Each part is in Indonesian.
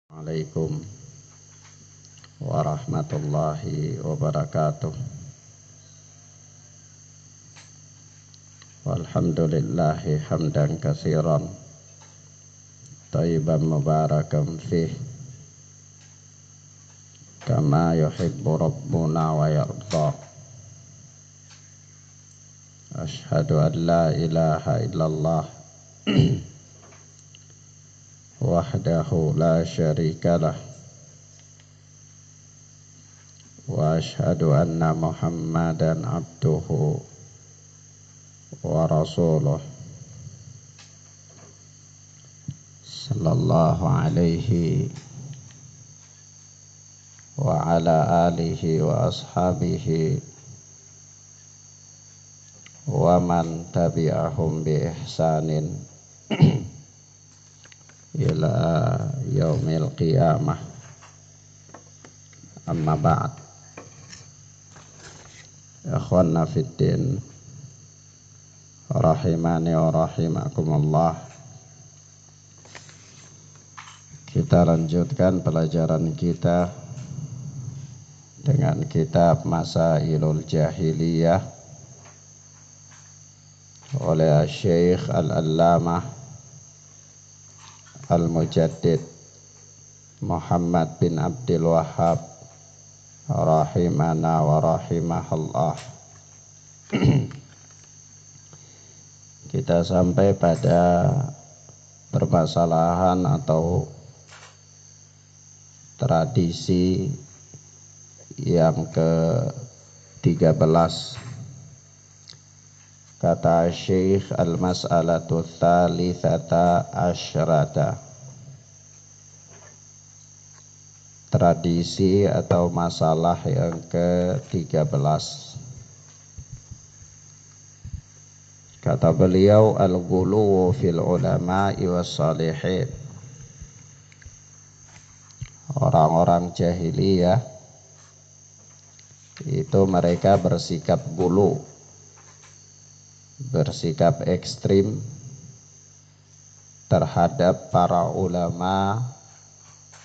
Assalamualaikum warahmatullahi wabarakatuh. Walhamdulillahi hamdan katsiran thayyiban mubarakan fih kama yuhibbu rabbuna wa yarda. Ashhadu an la ilaha illallah wahdahu la syarikalah wa ashhadu anna Muhammadan abduhu wa rasuluh sallallahu alaihi wa ala alihi wa ashabihi wa man tabi'ahum bi ihsanin ila yaumil qiyamah. Amma ba'd. Ikhwanna fiddin rahimani wa rahimakumullah. Kita lanjutkan pelajaran kita dengan kitab Masailul Jahiliyah oleh Syekh Al-Allamah Al-Mujaddid Muhammad bin Abdul Wahhab rahimana wa rahimahallah. Kita sampai pada permasalahan atau tradisi yang ke-13. Kata Syekh, al-mas'alatu tsalitsata asyrata. Tradisi atau masalah yang ke-13. Kata beliau, al-ghuluwu fil ulama'i was salihin. Orang-orang jahiliyah itu mereka bersikap gulu, bersikap ekstrim terhadap para ulama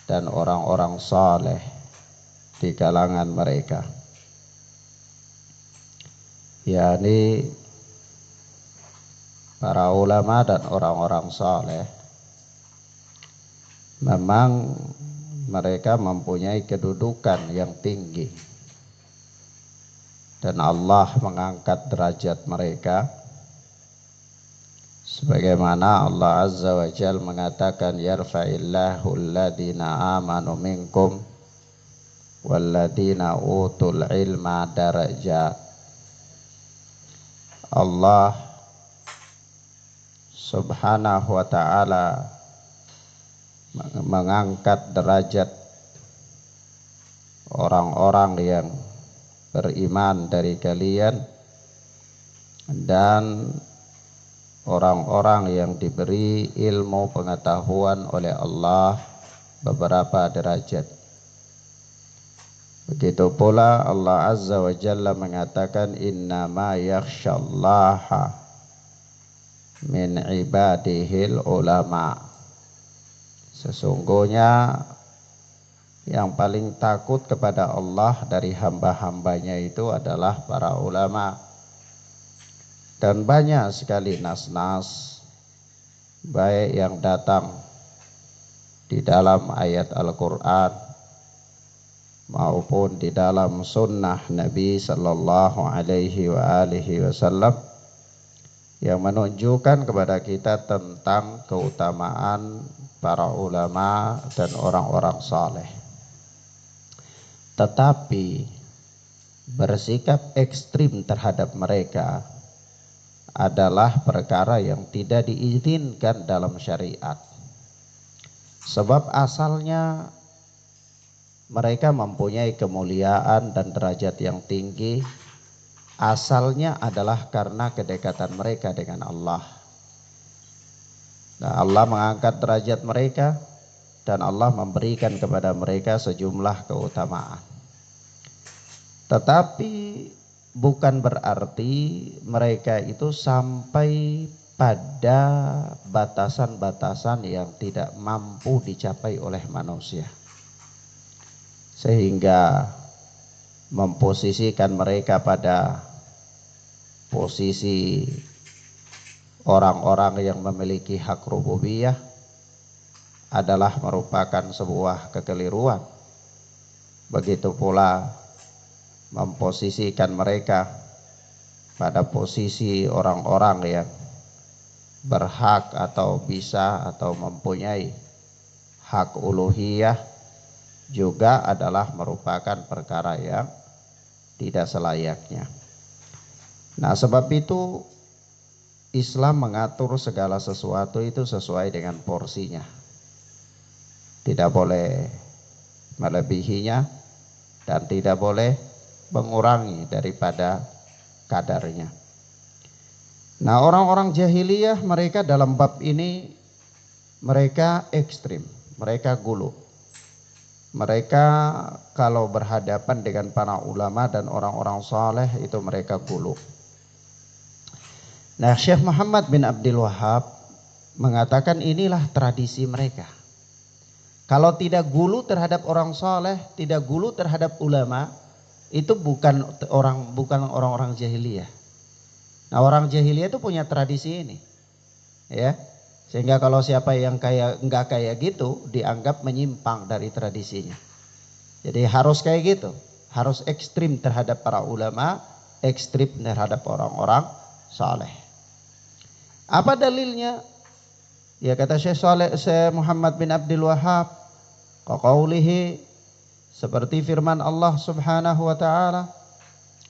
dan orang-orang saleh di kalangan mereka. yakni para ulama dan orang-orang saleh memang mereka mempunyai kedudukan yang tinggi dan Allah mengangkat derajat mereka. Sebagaimana Allah Azza wa Jalla mengatakan, yarfa'illahu alladhina amanu minkum walladhina utul ilma darajat. Allah Subhanahu wa ta'ala mengangkat derajat orang-orang yang beriman dari kalian dan orang-orang yang diberi ilmu pengetahuan oleh Allah beberapa derajat. Begitu pula Allah Azza wa Jalla mengatakan, innama yakhsyallaha min ibadihil ulama. Sesungguhnya yang paling takut kepada Allah dari hamba-hambanya itu adalah para ulama. Dan banyak sekali nas-nas baik yang datang di dalam ayat Al-Quran maupun di dalam sunnah Nabi Sallallahu Alaihi Wasallam yang menunjukkan kepada kita tentang keutamaan para ulama dan orang-orang saleh. Tetapi bersikap ekstrim terhadap mereka adalah perkara yang tidak diizinkan dalam syariat. Sebab asalnya mereka mempunyai kemuliaan dan derajat yang tinggi. Asalnya adalah karena kedekatan mereka dengan Allah. Nah, Allah mengangkat derajat mereka dan Allah memberikan kepada mereka sejumlah keutamaan. Tetapi bukan berarti mereka itu sampai pada batasan-batasan yang tidak mampu dicapai oleh manusia, sehingga memposisikan mereka pada posisi orang-orang yang memiliki hak rububiyah adalah merupakan sebuah kekeliruan. Begitu pula memposisikan mereka pada posisi orang-orang yang berhak atau bisa atau mempunyai hak uluhiyah juga adalah merupakan perkara yang tidak selayaknya. Nah, sebab itu Islam mengatur segala sesuatu itu sesuai dengan porsinya. Tidak boleh melebihinya dan tidak boleh mengurangi daripada kadarnya. Nah, orang-orang jahiliyah mereka dalam bab ini mereka ekstrim, mereka gulu. Mereka kalau berhadapan dengan para ulama dan orang-orang saleh itu mereka gulu. Nah, Syekh Muhammad bin Abdul Wahab mengatakan inilah tradisi mereka. Kalau tidak gulu terhadap orang saleh, tidak gulu terhadap ulama, itu bukan orang-orang jahiliyah. Nah, orang jahiliyah itu punya tradisi ini, ya. Sehingga kalau siapa yang enggak kayak gitu dianggap menyimpang dari tradisinya. Jadi harus kayak gitu, harus ekstrim terhadap para ulama, ekstrim terhadap orang-orang saleh. Apa dalilnya? Ya kata Syekh Muhammad bin Abdul Wahab, qaulihi, seperti firman Allah Subhanahu wa taala,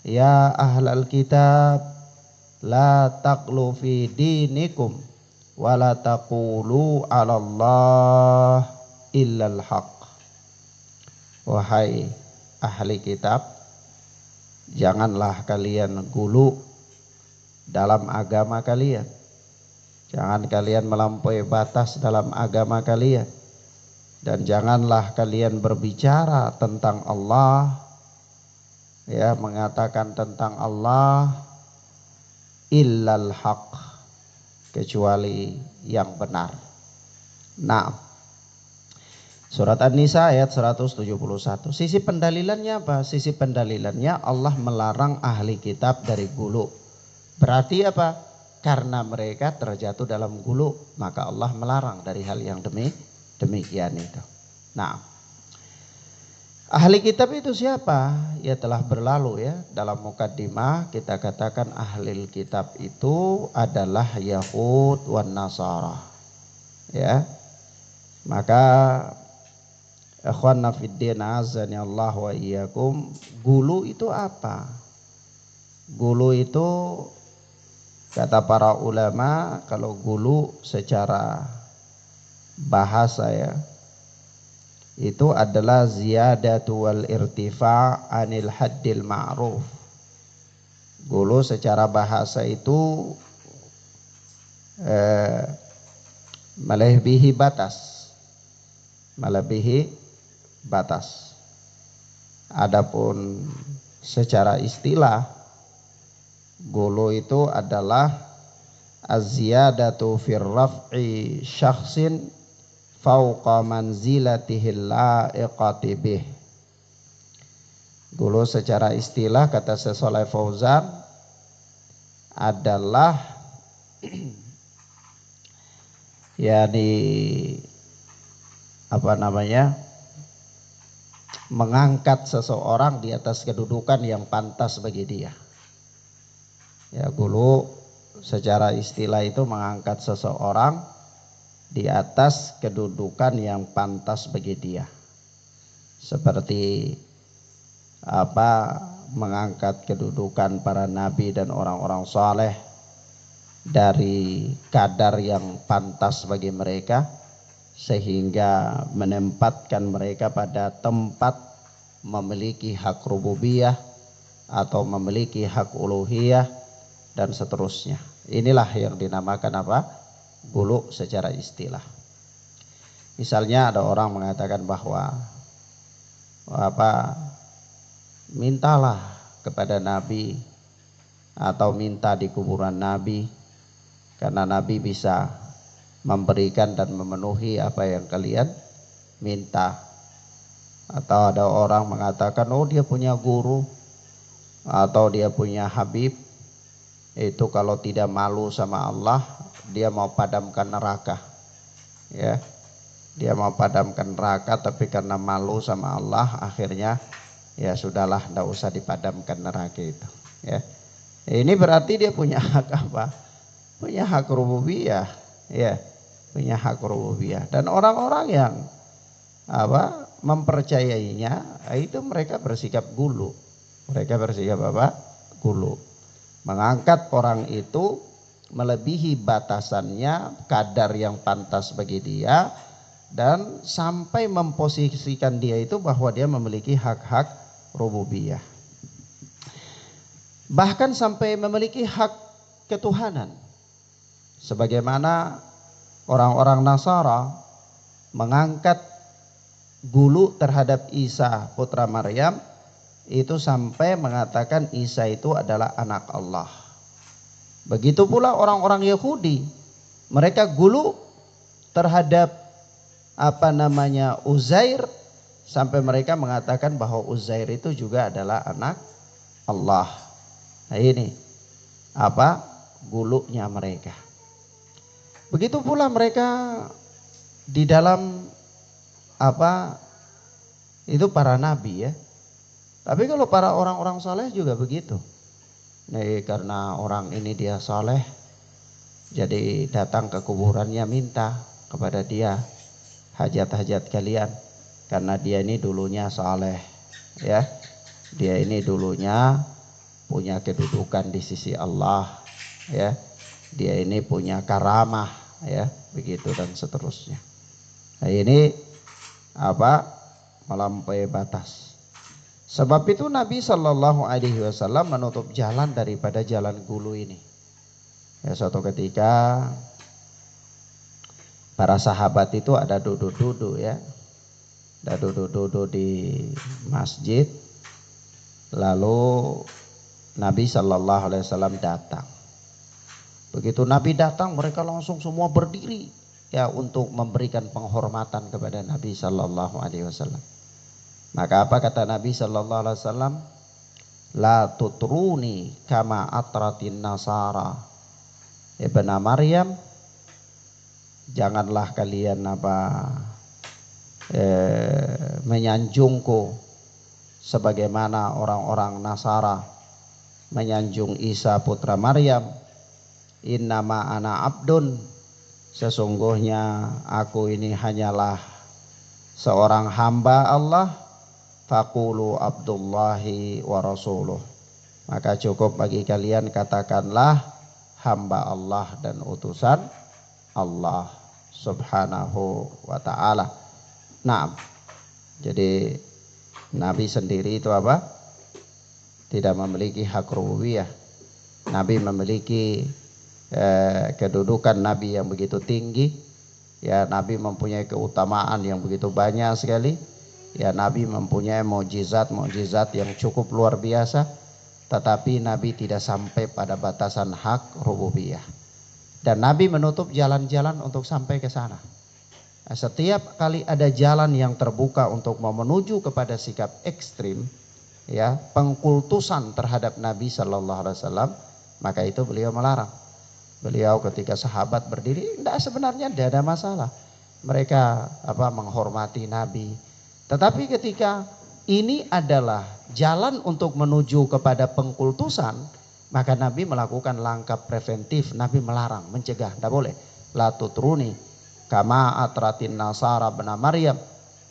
ya ahlal kitab la taqlu fi dinikum wa la taqulu 'ala Allah illal haq. Wahai ahli kitab, janganlah kalian gulu dalam agama kalian. Jangan kalian melampaui batas dalam agama kalian. Dan janganlah kalian berbicara tentang Allah, ya, mengatakan tentang Allah illal haq, kecuali yang benar. Nah, surat An-Nisa ayat 171. Sisi pendalilannya apa? Sisi pendalilannya Allah melarang ahli kitab dari gulu. Berarti apa? Karena mereka terjatuh dalam gulu, maka Allah melarang dari hal yang demikian itu. Nah, ahli kitab itu siapa? Ya telah berlalu ya. Dalam mukaddimah kita katakan ahli kitab itu adalah Yahud wan Nasara. Ya. Maka ikhwanna fiddin azani Allah wa iyyakum, gulu itu apa? Gulu itu kata para ulama, kalau gulu secara bahasa ya, itu adalah ziyadatu wal irtifa' anil haddil ma'ruf. Gulu secara bahasa itu melebihi batas. Melebihi batas. Adapun secara istilah, gulu itu adalah az-ziyadatu fir raf'i syakhsin fauqa manzilatihil la'iqati bih. Gulu secara istilah kata Syekh Shalih Fauzan adalah yakni mengangkat seseorang di atas kedudukan yang pantas bagi dia. Ya, gulu secara istilah itu mengangkat seseorang di atas kedudukan yang pantas bagi dia. Seperti mengangkat kedudukan para nabi dan orang-orang saleh dari kadar yang pantas bagi mereka, sehingga menempatkan mereka pada tempat memiliki hak rububiyah atau memiliki hak uluhiyah dan seterusnya. Inilah yang dinamakan gulu secara istilah. Misalnya ada orang mengatakan bahwa mintalah kepada Nabi atau minta di kuburan Nabi Karena Nabi bisa memberikan dan memenuhi apa yang kalian minta. Atau ada orang mengatakan, oh dia punya guru atau dia punya habib, itu kalau tidak malu sama Allah, dia mau padamkan neraka. Ya, dia mau padamkan neraka, tapi karena malu sama Allah, akhirnya ya sudahlah, tidak usah dipadamkan neraka itu. Ya, ini berarti dia punya hak apa? Punya hak rububiyah. Ya, punya hak rububiyah. Dan orang-orang yang apa mempercayainya, itu mereka bersikap gulu. Mereka bersikap apa? Gulu. Mengangkat orang itu melebihi batasannya, kadar yang pantas bagi dia, dan sampai memposisikan dia itu bahwa dia memiliki hak-hak rububiyah. Bahkan sampai memiliki hak ketuhanan. Sebagaimana orang-orang Nasara mengangkat gulu terhadap Isa putra Maryam, itu sampai mengatakan Isa itu adalah anak Allah. Begitu pula orang-orang Yahudi, mereka gulu terhadap Uzair, sampai mereka mengatakan bahwa Uzair itu juga adalah anak Allah. Nah ini gulunya mereka. Begitu pula mereka di dalam itu para nabi ya. Tapi kalau para orang-orang soleh juga begitu. Nih karena orang ini dia soleh, jadi datang ke kuburannya minta kepada dia hajat-hajat kalian. Karena dia ini dulunya soleh ya. Dia ini dulunya punya kedudukan di sisi Allah ya. Dia ini punya karamah ya, begitu dan seterusnya. Nah ini melampaui batas. Sebab itu Nabi Shallallahu Alaihi Wasallam menutup jalan daripada jalan gulu ini. Ya, suatu ketika para sahabat itu ada duduk-duduk ya, ada duduk-duduk di masjid. Lalu Nabi Shallallahu Alaihi Wasallam datang. Begitu Nabi datang, mereka langsung semua berdiri ya untuk memberikan penghormatan kepada Nabi Shallallahu Alaihi Wasallam. Maka apa kata Nabi Shallallahu Alaihi Wasallam? La tutruni kama atratin nasara ibna Maryam. Janganlah kalian menyanjungku sebagaimana orang-orang Nasara menyanjung Isa putra Maryam. Innama ana abdun, sesungguhnya aku ini hanyalah seorang hamba Allah. Faqulu abdullahi wa rasuluh, maka cukup bagi kalian katakanlah hamba Allah dan utusan Allah subhanahu wa ta'ala. Nah, jadi Nabi sendiri itu tidak memiliki hak rububiyah. Nabi memiliki kedudukan Nabi yang begitu tinggi ya. Nabi mempunyai keutamaan yang begitu banyak sekali ya. Nabi mempunyai mukjizat yang cukup luar biasa, tetapi Nabi tidak sampai pada batasan hak rububiyah. Dan Nabi menutup jalan-jalan untuk sampai ke sana. Nah, setiap kali ada jalan yang terbuka untuk menuju kepada sikap ekstrim ya, pengkultusan terhadap Nabi Shallallahu Alaihi Wasallam, maka itu beliau melarang. Beliau ketika sahabat berdiri, sebenarnya tidak ada masalah. Mereka menghormati Nabi. Tetapi ketika ini adalah jalan untuk menuju kepada pengkultusan, maka Nabi melakukan langkah preventif. Nabi melarang, mencegah, tidak boleh. La tutruni kama atratin nasara ibna Maryam.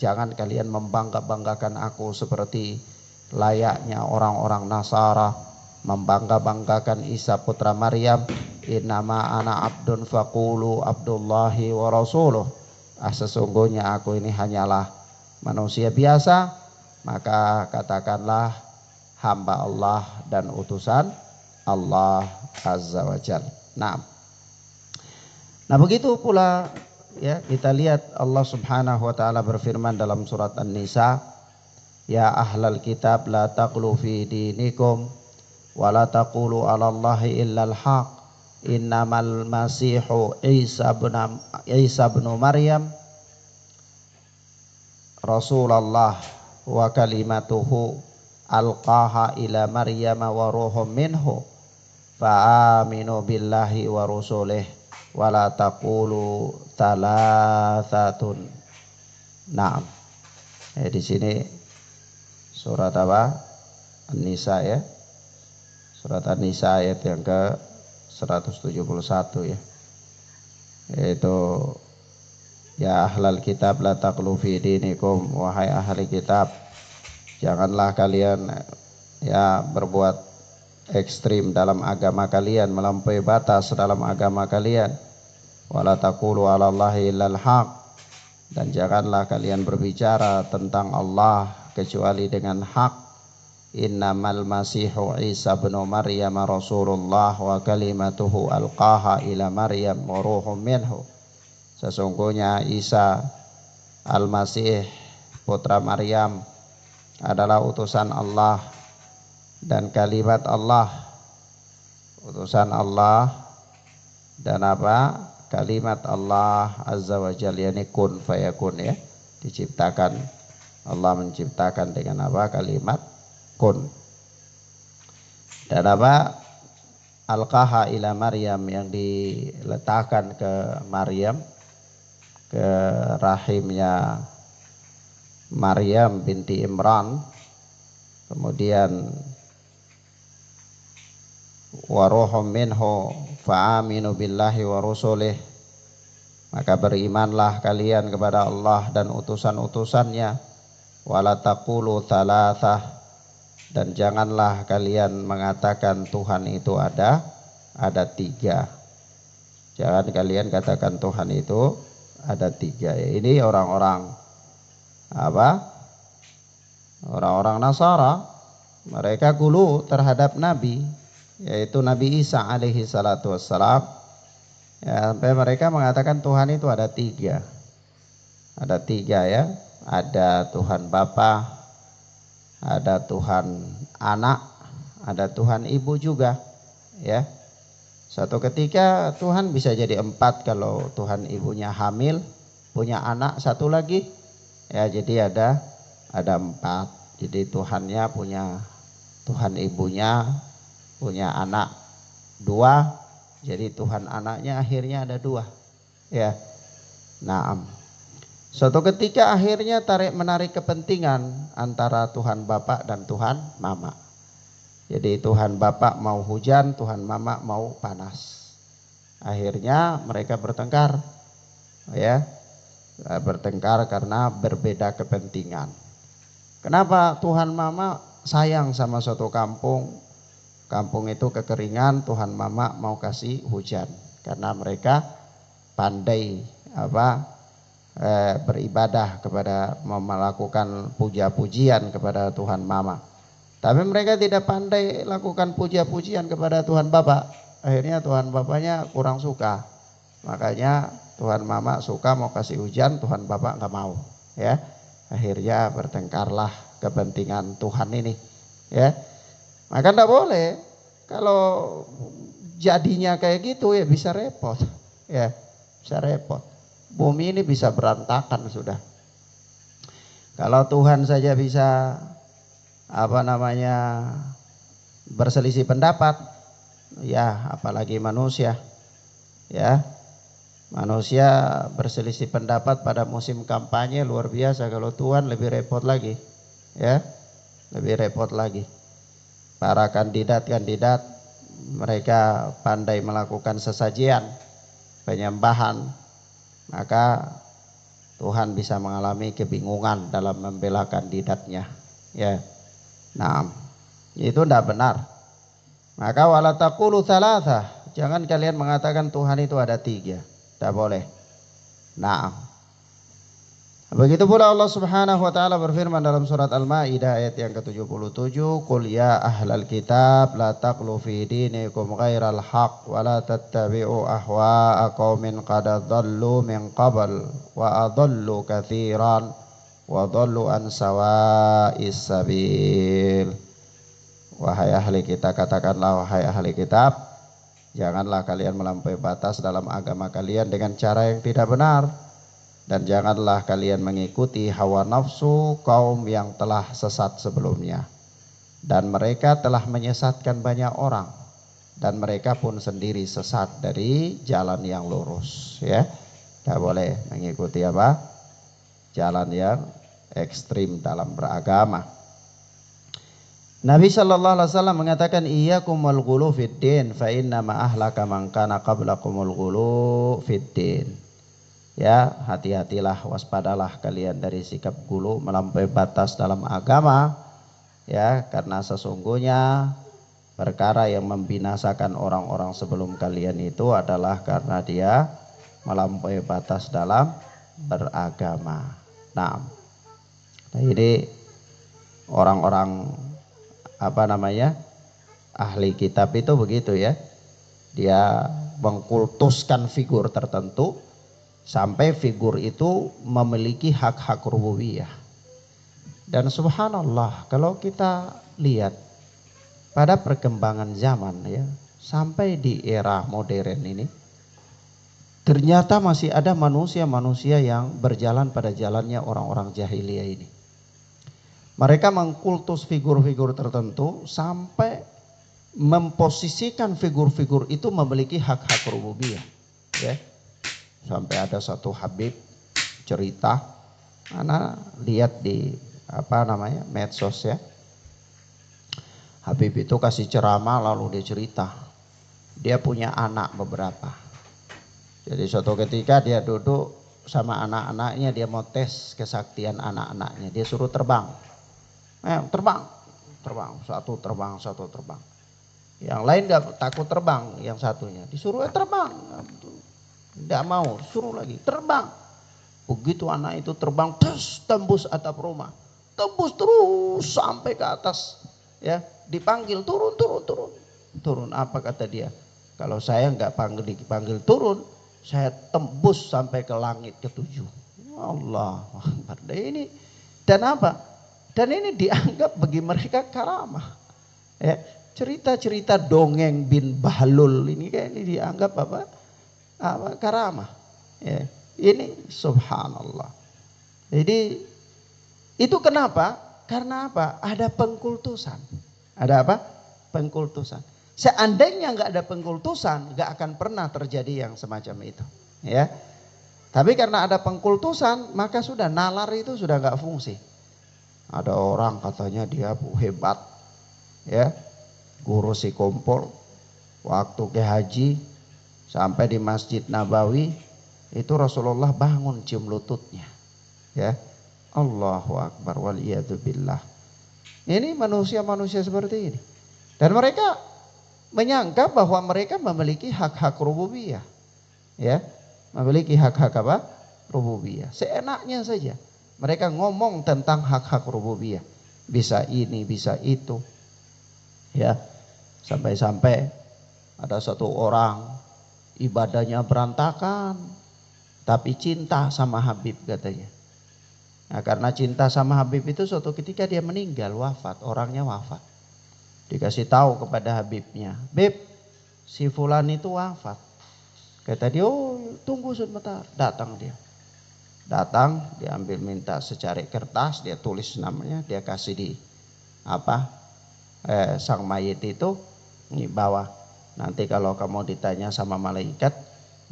Jangan kalian membangga-banggakan aku seperti layaknya orang-orang Nasara membangga-banggakan Isa putra Maryam. Innama ana abdun faqulu abdullahi wa rasuluh. Sesungguhnya aku ini hanyalah manusia biasa, maka katakanlah hamba Allah dan utusan Allah azza wa jalla. Nah begitu pula ya, kita lihat Allah subhanahu wa ta'ala berfirman dalam surat An-Nisa, ya ahlal kitab la taqlu fi dinikum wa la taqulu ala Allahi illal haq innamal masihu Isa bin Maryam Rasulullah wa kalimatuhu alqaha ila Maryam wa ruhum minhu fa aminu billahi wa rusulih wa la taqulu thalathatun. Naam. Di sini surat apa? An-Nisa ya. Surat An-Nisa ayat yang ke 171 ya. Yaitu ya ahlal kitab la taqlu fi dinikum, wahai ahli kitab, janganlah kalian ya berbuat ekstrim dalam agama kalian, melampaui batas dalam agama kalian. Wala taqulu 'alallahi illal haq, dan janganlah kalian berbicara tentang Allah kecuali dengan hak. Innamal masihu Isa bin Maryam Rasulullah wa kalimatuhu alqaha ila Maryam wa ruhum minhu. Sesungguhnya Isa Al-Masih putra Maryam adalah utusan Allah dan kalimat Allah. Utusan Allah dan apa? Kalimat Allah Azza wa Jalla, yani kun fayakun ya. Diciptakan, Allah menciptakan dengan apa? Kalimat kun. Dan apa? Alqaha ila Maryam, yang diletakkan ke Maryam, ke rahimnya Maryam binti Imran. Kemudian wa ruhum minhu fa aminu billahi wa rusulih, maka berimanlah kalian kepada Allah dan utusan-utusannya. Wala taqulu thalathah, dan janganlah kalian mengatakan Tuhan itu ada tiga. Jangan kalian katakan Tuhan itu ada tiga. Ini orang-orang apa? Orang-orang Nasara, mereka gulu terhadap Nabi, yaitu Nabi Isa alaihi salatu wassalam. Ya, sampai mereka mengatakan Tuhan itu ada tiga. Ada tiga ya. Ada Tuhan Bapa, ada Tuhan Anak, ada Tuhan Ibu juga. Ya. Suatu ketika Tuhan bisa jadi empat kalau Tuhan ibunya hamil, punya anak satu lagi. Ya, jadi ada empat. Jadi Tuhannya punya, Tuhan ibunya punya anak dua. Jadi Tuhan anaknya akhirnya ada dua. Ya. Naam. Suatu ketika akhirnya menarik kepentingan antara Tuhan Bapa dan Tuhan Mama. Jadi Tuhan Bapa mau hujan, Tuhan Mama mau panas. Akhirnya mereka bertengkar, ya, bertengkar karena berbeda kepentingan. Kenapa Tuhan Mama sayang sama suatu kampung, kampung itu kekeringan, Tuhan Mama mau kasih hujan, karena mereka pandai beribadah kepada, melakukan puja-pujian kepada Tuhan Mama. Tapi mereka tidak pandai lakukan puja-pujian kepada Tuhan Bapa. Akhirnya Tuhan Bapaknya kurang suka. Makanya Tuhan Mama suka mau kasih hujan, Tuhan Bapa nggak mau. Ya, akhirnya bertengkarlah kepentingan Tuhan ini. Ya, maka nggak boleh. Kalau jadinya kayak gitu ya bisa repot. Ya, bisa repot. Bumi ini bisa berantakan sudah. Kalau Tuhan saja bisa berselisih pendapat, ya apalagi manusia. Ya, manusia berselisih pendapat pada musim kampanye luar biasa. Kalau Tuhan lebih repot lagi. Ya, lebih repot lagi. Para kandidat mereka pandai melakukan sesajian, penyembahan, maka Tuhan bisa mengalami kebingungan dalam membela kandidatnya. Ya. Nah, itu tidak benar. Maka wala taqulu tsalatsa, jangan kalian mengatakan Tuhan itu ada tiga. Tidak boleh. Nah, begitu pula Allah Subhanahu wa taala berfirman dalam surat Al-Maidah ayat yang ke-77, "Qul ya ahlal kitab la taqlu fi dinikum ghairal haqq wa la tattabi'u ahwa'a qaumin qad dhallu min qabl wa adallu katsiran wa dhallu an sawa'is sabil." Wahai ahli kitab, katakanlah wahai ahli kitab, Janganlah kalian melampaui batas dalam agama kalian dengan cara yang tidak benar. Dan janganlah kalian mengikuti hawa nafsu kaum yang telah sesat sebelumnya. Dan mereka telah menyesatkan banyak orang. Dan mereka pun sendiri sesat dari jalan yang lurus. Ya, tidak boleh mengikuti apa? Jalan yang ekstrim dalam beragama. Nabi Shallallahu Alaihi Wasallam mengatakan, iyyakumul ghulu fid din, fa inna ma ahlaka man kana qablakumul ghulu fid din. Ya, hati-hatilah, waspadalah kalian dari sikap gulu, melampaui batas dalam agama. Ya, karena sesungguhnya perkara yang membinasakan orang-orang sebelum kalian itu adalah karena dia melampaui batas dalam beragama. Nah, ini orang-orang ahli kitab itu begitu ya. Dia mengkultuskan figur tertentu sampai figur itu memiliki hak-hak rububiyah. Dan subhanallah, kalau kita lihat pada perkembangan zaman ya, sampai di era modern ini, ternyata masih ada manusia-manusia yang berjalan pada jalannya orang-orang jahiliyah ini. Mereka mengkultus figur-figur tertentu sampai memposisikan figur-figur itu memiliki hak-hak rububiyah. Ya. Sampai ada satu Habib cerita, ana lihat di medsos ya. Habib itu kasih ceramah lalu dia cerita, dia punya anak beberapa. Jadi suatu ketika dia duduk sama anak-anaknya, dia mau tes kesaktian anak-anaknya, dia suruh terbang. Terbang, satu terbang. Yang lain gak takut terbang, yang satunya disuruh terbang. Tidak mau, suruh lagi terbang. Begitu anak itu terbang, terus tembus atap rumah, tembus terus sampai ke atas. Ya, dipanggil turun. Apa kata dia? Kalau saya nggak dipanggil turun, saya tembus sampai ke langit ketujuh. Allah Akbar. Ini dan apa? Dan ini dianggap bagi mereka karamah. Ya, cerita-cerita dongeng bin Bahlul ini kayak ini dianggap apa karamah. Ya, ini subhanallah. Jadi itu kenapa? Karena apa? Ada pengkultusan. Ada apa? Pengkultusan. Seandainya nggak ada pengkultusan, nggak akan pernah terjadi yang semacam itu. Ya. Tapi karena ada pengkultusan, maka sudah nalar itu sudah nggak fungsi. Ada orang katanya dia hebat, ya, guru si kompol. Waktu ke haji sampai di Masjid Nabawi itu Rasulullah bangun cium lututnya, ya. Allahu Akbar waliyadzubillah. Ini manusia-manusia seperti ini. Dan mereka menyangka bahwa mereka memiliki hak-hak rububiyah. Ya, memiliki hak-hak apa? Rububiyah. Seenaknya saja. Mereka ngomong tentang hak-hak rububiyah. Bisa ini, bisa itu. Ya. Sampai-sampai ada satu orang ibadahnya berantakan, tapi cinta sama Habib katanya. Nah, karena cinta sama Habib itu suatu ketika dia meninggal, wafat, orangnya wafat. Dikasih tahu kepada Habibnya, Beb, si fulan itu wafat. Kata dia, oh tunggu sebentar. Datang dia. Datang, diambil minta secari kertas, dia tulis namanya, dia kasih di sang mayit itu, ini bawah. Nanti kalau kamu ditanya sama malaikat,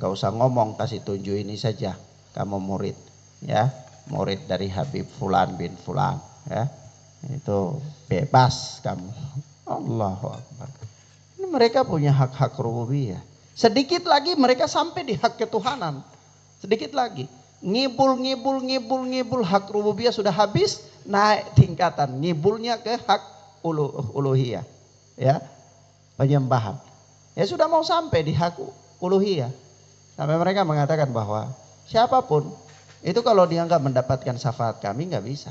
gak usah ngomong, kasih tunjuk ini saja. Kamu murid, ya. Murid dari Habib Fulan bin Fulan, ya, itu bebas kamu. Allahu Akbar. Ini mereka punya hak-hak rububiyah. Sedikit lagi mereka sampai di hak ketuhanan. Sedikit lagi ngibul hak rububiyah sudah habis, naik tingkatan ngibulnya ke hak uluhiyah, ya, penyembahan. Ya sudah mau sampai di hak uluhiyah. Sampai mereka mengatakan bahwa siapapun itu kalau dia nggak mendapatkan syafaat kami nggak bisa.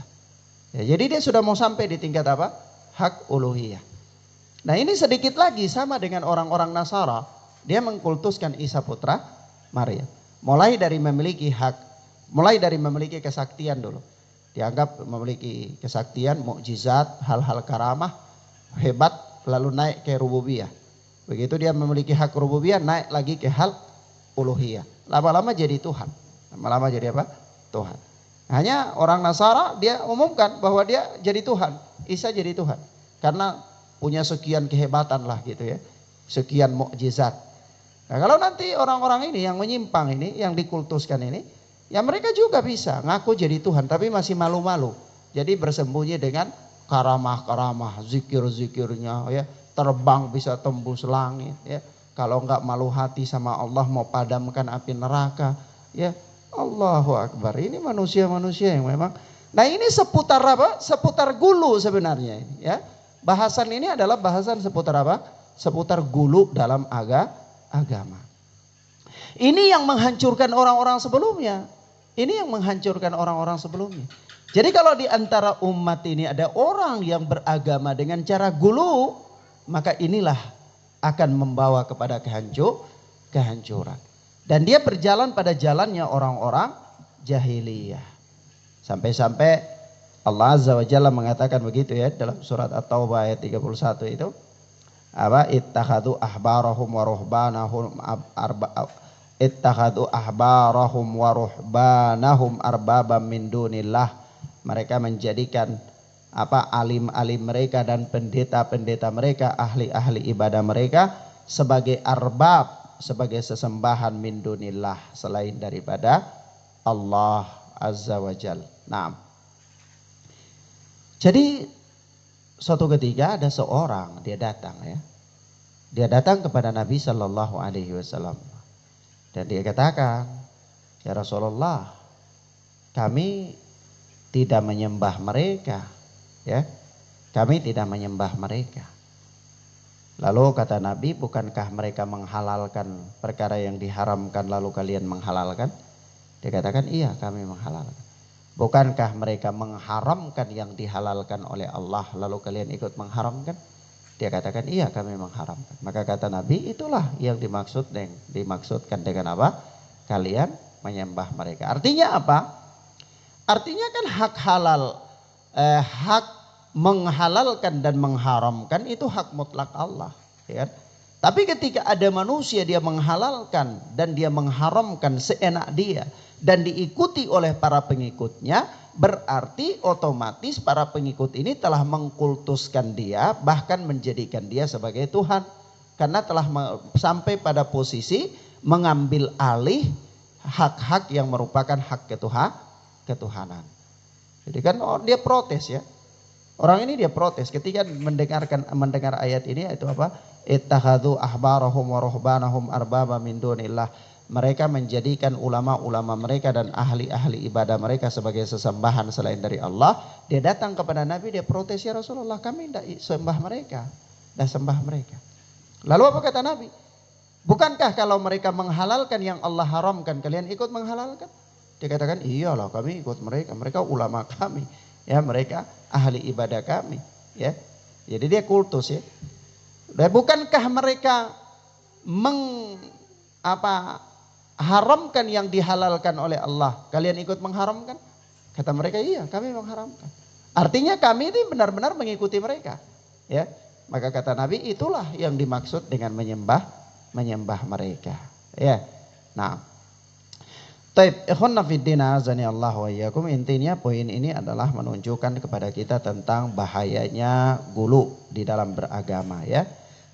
Ya, jadi dia sudah mau sampai di tingkat apa? Hak uluhiyah. Nah ini sedikit lagi sama dengan orang-orang Nasara. Dia mengkultuskan Isa putra Maryam. Mulai dari memiliki kesaktian dulu. Dianggap memiliki kesaktian, mukjizat, hal-hal karamah hebat, lalu naik ke rububiyah. Begitu dia memiliki hak rububiyah, naik lagi ke hal uluhiyah. Lama-lama jadi Tuhan. Lama-lama jadi apa? Tuhan. Hanya orang Nasara dia umumkan bahwa dia jadi Tuhan. Isa jadi Tuhan. Karena punya sekian kehebatan lah gitu ya. Sekian mukjizat. Nah, kalau nanti orang-orang ini yang menyimpang ini, yang dikultuskan ini, ya mereka juga bisa ngaku jadi Tuhan tapi masih malu-malu. Jadi bersembunyi dengan karamah-karamah, zikir-zikirnya ya, terbang bisa tembus langit ya. Kalau enggak malu hati sama Allah mau padamkan api neraka ya. Allahu Akbar. Ini manusia-manusia yang memang. Nah, ini seputar apa? Seputar gulu sebenarnya ini ya. Bahasan ini adalah bahasan seputar apa? Seputar gulu dalam agama. Ini yang menghancurkan orang-orang sebelumnya. Ini yang menghancurkan orang-orang sebelumnya. Jadi kalau di antara umat ini ada orang yang beragama dengan cara gulu, maka inilah akan membawa kepada kehancuran. Dan dia berjalan pada jalannya orang-orang jahiliyah. Sampai-sampai Allah Azza wa Jalla mengatakan begitu ya dalam surat At-Taubah ayat 31 itu. Apa? Ittakhadhu ahbarahum wa ruhbanahum arbabam min dunillah. Mereka menjadikan alim-alim mereka dan pendeta-pendeta mereka, ahli-ahli ibadah mereka sebagai arbab, sebagai sesembahan min dunillah, selain daripada Allah Azza wa Jal. Nah, jadi suatu ketika ada seorang dia datang ya, dia datang kepada Nabi Shallallahu Alaihi Wasallam dan dia katakan, ya Rasulullah, kami tidak menyembah mereka, ya, kami tidak menyembah mereka. Lalu kata Nabi, bukankah mereka menghalalkan perkara yang diharamkan lalu kalian menghalalkan? Dia katakan, iya kami menghalalkan. Bukankah mereka mengharamkan yang dihalalkan oleh Allah lalu kalian ikut mengharamkan? Dia katakan, iya kami mengharamkan. Maka kata Nabi, itulah yang dimaksudkan dengan apa? Kalian menyembah mereka. Artinya apa? Artinya kan hak halal, hak menghalalkan dan mengharamkan itu hak mutlak Allah, ya kan? Tapi ketika ada manusia dia menghalalkan dan dia mengharamkan seenak dia dan diikuti oleh para pengikutnya, berarti otomatis para pengikut ini telah mengkultuskan dia, bahkan menjadikan dia sebagai Tuhan. Karena telah sampai pada posisi mengambil alih hak-hak yang merupakan hak ketuhanan. Jadi kan dia protes ya. Orang ini dia protes ketika mendengar ayat ini, itu apa? Ittakhadhu ahbarahum wa ruhbanahum arbaba min dunillah. Mereka menjadikan ulama-ulama mereka dan ahli-ahli ibadah mereka sebagai sesembahan selain dari Allah. Dia datang kepada Nabi, dia protes, ya Rasulullah, kami tidak sembah mereka, tidak sembah mereka. Lalu apa kata Nabi? Bukankah kalau mereka menghalalkan yang Allah haramkan, kalian ikut menghalalkan? Dia katakan, iyalah kami ikut mereka, mereka ulama kami, ya, mereka ahli ibadah kami, ya. Jadi dia kultus ya. Dan bukankah mereka haramkan yang dihalalkan oleh Allah, kalian ikut mengharamkan? Kata mereka, iya kami mengharamkan. Artinya kami ini benar-benar mengikuti mereka, ya. Maka kata Nabi, itulah yang dimaksud dengan menyembah mereka, ya. Nah, taib ikhwanna fiddina azani Allah wa iyyakum, intinya poin ini adalah menunjukkan kepada kita tentang bahayanya gulu di dalam beragama, ya.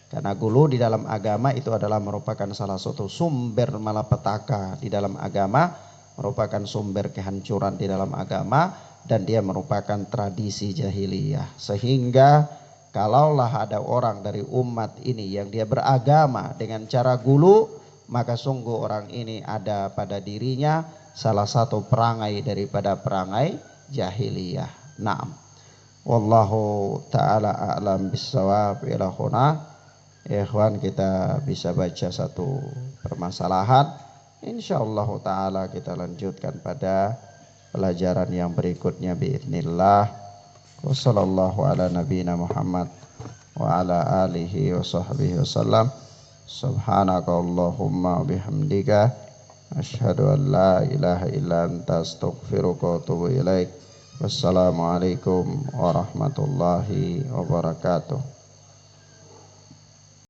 Karena gulu di dalam agama itu adalah merupakan salah satu sumber malapetaka di dalam agama, merupakan sumber kehancuran di dalam agama, dan dia merupakan tradisi jahiliyah. Sehingga kalaulah ada orang dari umat ini yang dia beragama dengan cara gulu, maka sungguh orang ini ada pada dirinya salah satu perangai daripada perangai jahiliyah. Naam. Wallahu ta'ala a'lam bissawab. Ila huna. Ikhwan, kita bisa baca satu permasalahan. Insyaallah ta'ala kita lanjutkan pada pelajaran yang berikutnya biidznillah. Wassallallahu ala nabiyina Muhammad wa ala alihi wa sahbihi wasallam. Subhanakallahumma bihamdika asyhadu an la ilaha illa anta astaghfiruka wa atubu ilaik. Wassalamualaikum warahmatullahi wabarakatuh.